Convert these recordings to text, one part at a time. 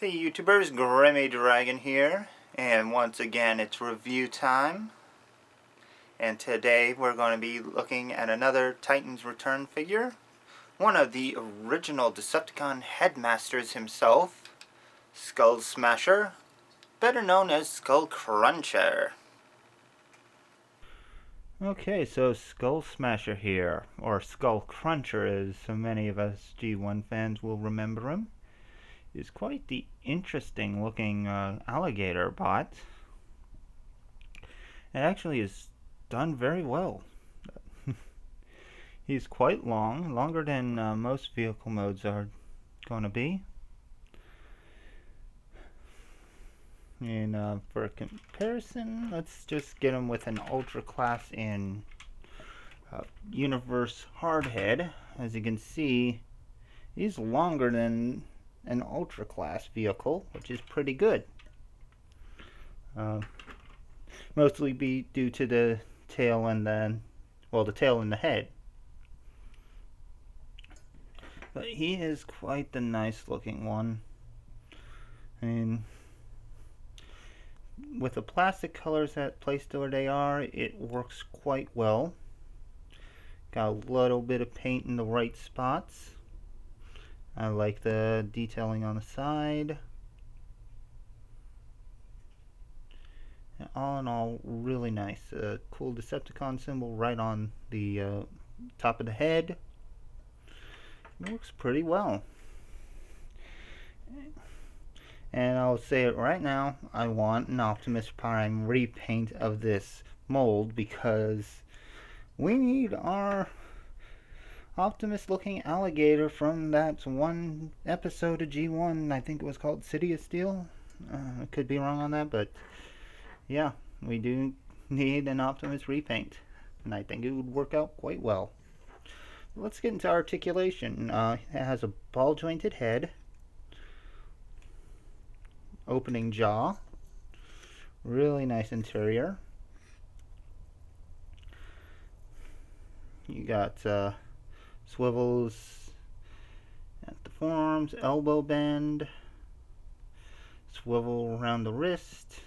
Hey YouTubers, Grimmy Dragon here, and once again it's review time. And today we're going to be looking at another Titans Return figure, one of the original Decepticon headmasters himself, Skullsmasher, better known as Skullcruncher. Okay, so Skullsmasher here, or Skullcruncher as so many of us G1 fans will remember him, is quite the interesting looking alligator bot. It actually is done very well. He's quite long, longer than most vehicle modes are going to be. And for comparison, let's just get him with an Ultra Class in Universe Hardhead. As you can see, he's longer than an Ultra Class vehicle, which is pretty good. Mostly be due to the tail and the tail and the head. But he is quite the nice looking one. I mean, with the plastic colors that placed where they are, it works quite well. Got a little bit of paint in the right spots. I like the detailing on the side. And all in all, really nice. Cool Decepticon symbol right on the top of the head. It works pretty well. And I'll say it right now, I want an Optimus Prime repaint of this mold because we need our Optimus looking alligator from that one episode of G1. I think it was called City of Steel. I could be wrong on that, but yeah, we do need an Optimus repaint, and I think it would work out quite well. Let's get into articulation. It has a ball jointed head, opening jaw, really nice interior. You got swivels at the forearms, elbow bend, swivel around the wrist.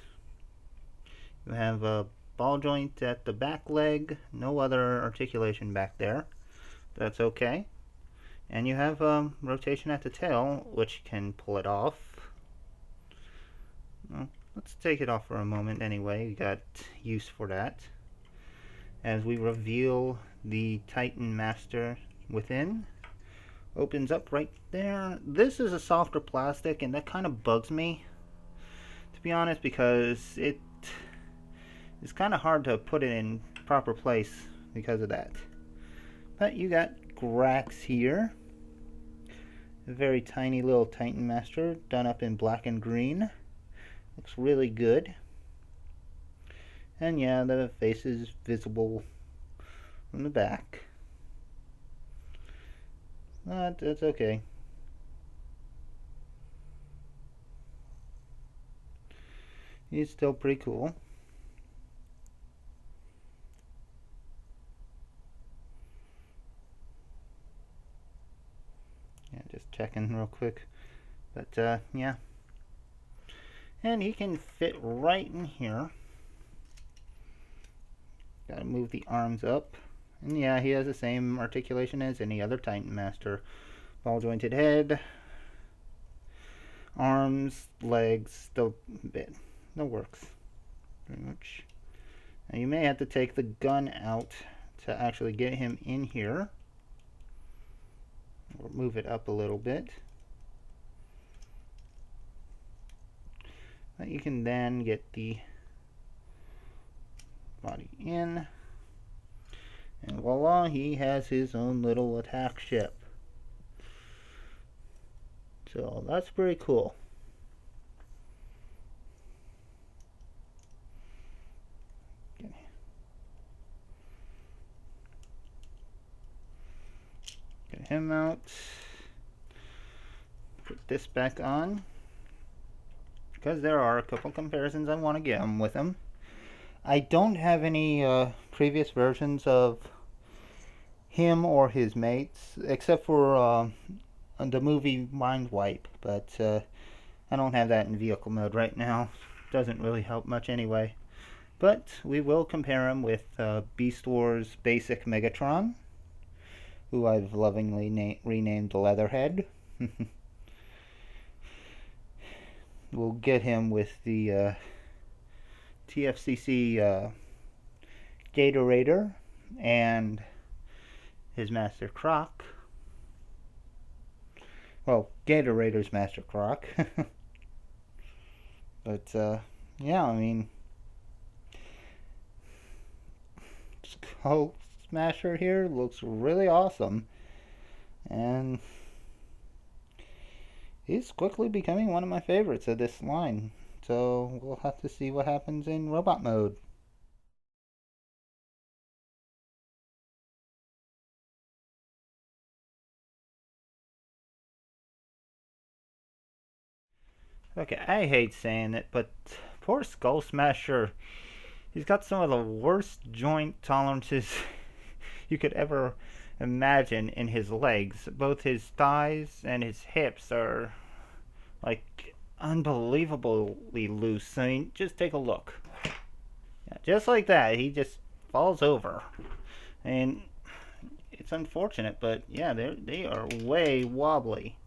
You have a ball joint at the back leg, no other articulation back there. That's okay. And you have rotation at the tail, which can pull it off. Well, let's take it off for a moment anyway. We got use for that. As we reveal the Titan Master within, opens up right there. This is a softer plastic, and that kind of bugs me, to be honest, because it's kind of hard to put it in proper place because of that. But you got Grax here, a very tiny little Titan Master done up in black and green. Looks really good. And yeah, the face is visible from the back. But that's okay. He's still pretty cool. Yeah, just checking real quick. But yeah. And he can fit right in here. Gotta move the arms up. And yeah, he has the same articulation as any other Titan Master. Ball jointed head, arms, legs, still a bit. That works pretty much. Now you may have to take the gun out to actually get him in here. Or move it up a little bit. But you can then get the body in, and voila, he has his own little attack ship. So that's pretty cool. Get him out. Put this back on, because there are a couple comparisons I want to get with him. I don't have any previous versions of him or his mates, except for the movie Mind Wipe, but I don't have that in vehicle mode right now. Doesn't really help much anyway. But we will compare him with Beast Wars Basic Megatron, who I've lovingly renamed Leatherhead. We'll get him with the TFCC Gator and his Master Croc. Well, Gator's Master Croc. But, yeah, I mean, Skullsmasher here looks really awesome. And he's quickly becoming one of my favorites of this line. So we'll have to see what happens in robot mode. Okay, I hate saying it, but poor Skullsmasher, he's got some of the worst joint tolerances you could ever imagine in his legs. Both his thighs and his hips are like unbelievably loose. I mean, just take a look. Yeah, just like that, he just falls over. And it's unfortunate, but yeah, they are way wobbly.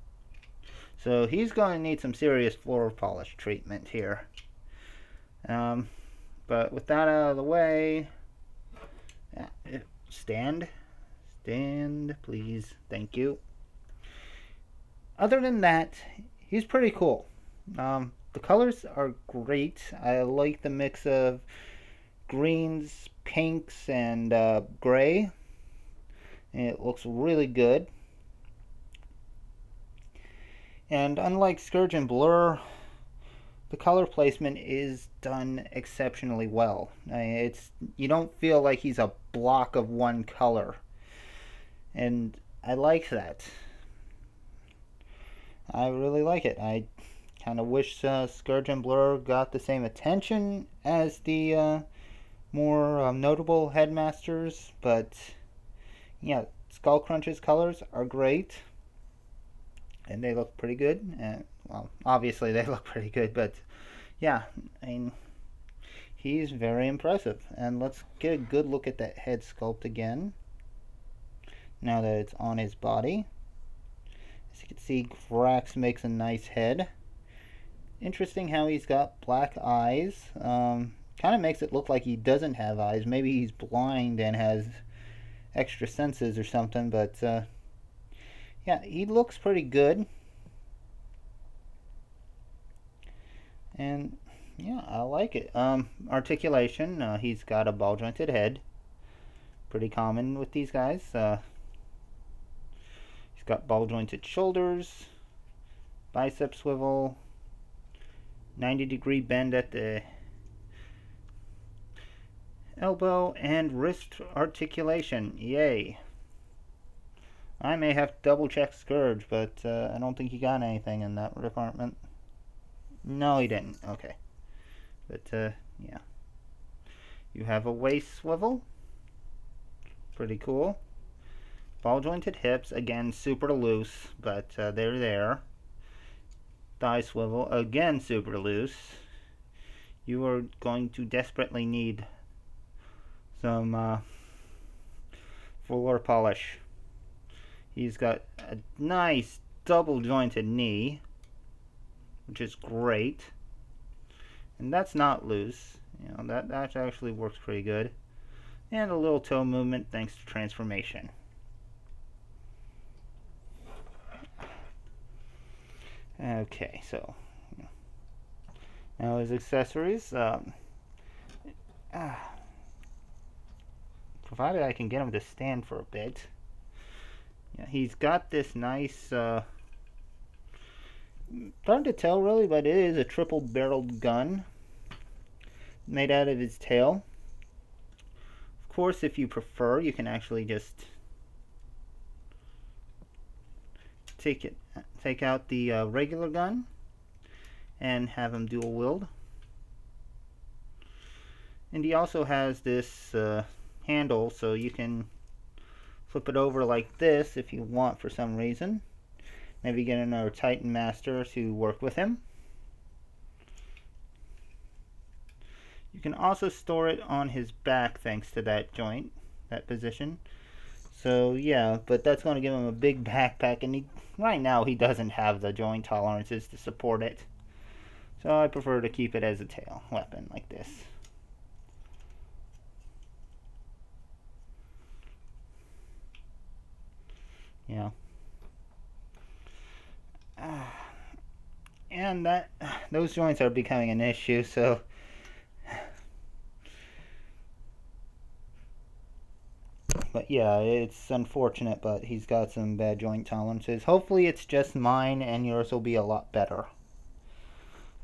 So he's going to need some serious floor polish treatment here. But with that out of the way, stand, please, thank you. Other than that, he's pretty cool. The colors are great. I like the mix of greens, pinks, and gray. And it looks really good. And unlike Scourge and Blur, the color placement is done exceptionally well. You don't feel like he's a block of one color. And I like that. I really like it. I kind of wish Scourge and Blur got the same attention as the more notable headmasters, but yeah, Skull Crunch's colors are great. And they look pretty good. Well, obviously they look pretty good, but yeah, I mean, he's very impressive. And let's get a good look at that head sculpt again, now that it's on his body. As you can see, Grax makes a nice head. Interesting how he's got black eyes. Kind of makes it look like he doesn't have eyes. Maybe he's blind and has extra senses or something, but yeah, he looks pretty good. And yeah, I like it. Articulation, he's got a ball jointed head. Pretty common with these guys. He's got ball jointed shoulders, bicep swivel, 90-degree bend at the elbow, and wrist articulation. Yay. I may have to double check Scourge, but I don't think he got anything in that department. No, he didn't. Okay. But, yeah. You have a waist swivel. Pretty cool. Ball jointed hips. Again, super loose, but they're there. Thigh swivel. Again, super loose. You are going to desperately need some floor polish. He's got a nice double jointed knee, which is great. And that's not loose. You know, that actually works pretty good. And a little toe movement thanks to transformation. Okay, so now his accessories. Provided I can get him to stand for a bit. Yeah, he's got this nice, hard to tell really, but it is a triple-barreled gun made out of his tail. Of course, if you prefer, you can actually just take out the regular gun and have him dual wield. And he also has this handle, so you can flip it over like this if you want for some reason. Maybe get another Titan Master to work with him. You can also store it on his back thanks to that joint, that position. So yeah, but that's going to give him a big backpack, and right now he doesn't have the joint tolerances to support it. So I prefer to keep it as a tail weapon like this. Yeah. And those joints are becoming an issue, so but yeah, it's unfortunate, but he's got some bad joint tolerances. Hopefully it's just mine and yours will be a lot better.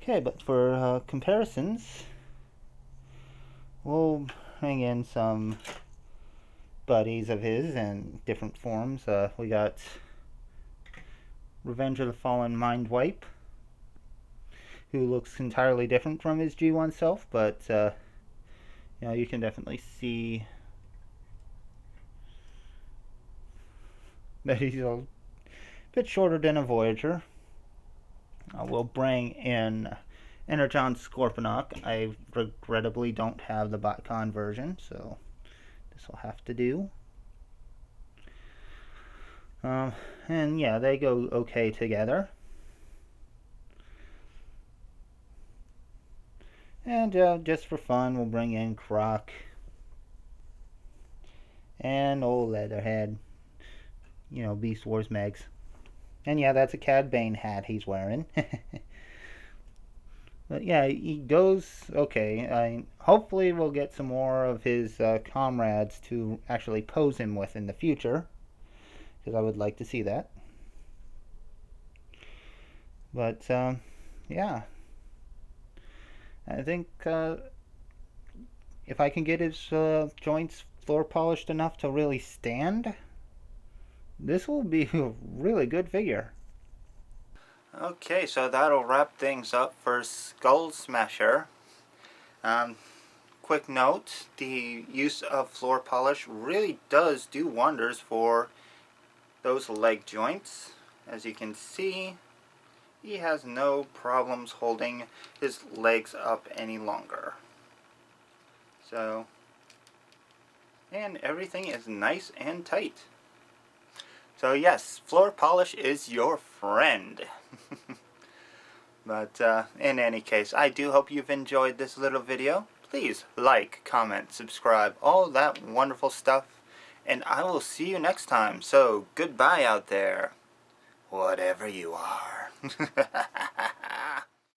Okay, but for comparisons, we'll bring in some buddies of his in different forms. We got Revenge of the Fallen Mindwipe, who looks entirely different from his G1 self, but you know, you can definitely see that he's a bit shorter than a Voyager. We'll bring in Energon Scorponok. I regrettably don't have the BotCon version, so this will have to do. And yeah, they go okay together. And just for fun, we'll bring in Croc and old Leatherhead. You know, Beast Wars Megs. And yeah, that's a Cad Bane hat he's wearing. But yeah, he goes okay. Hopefully we'll get some more of his comrades to actually pose him with in the future, because I would like to see that. But yeah, I think if I can get his joints floor polished enough to really stand, this will be a really good figure. Okay, so that'll wrap things up for Skullsmasher. Quick note, the use of floor polish really does do wonders for those leg joints. As you can see, he has no problems holding his legs up any longer. So, and everything is nice and tight. So yes, floor polish is your friend. But in any case, I do hope you've enjoyed this little video. Please like, comment, subscribe, all that wonderful stuff. And I will see you next time. So goodbye out there, whatever you are.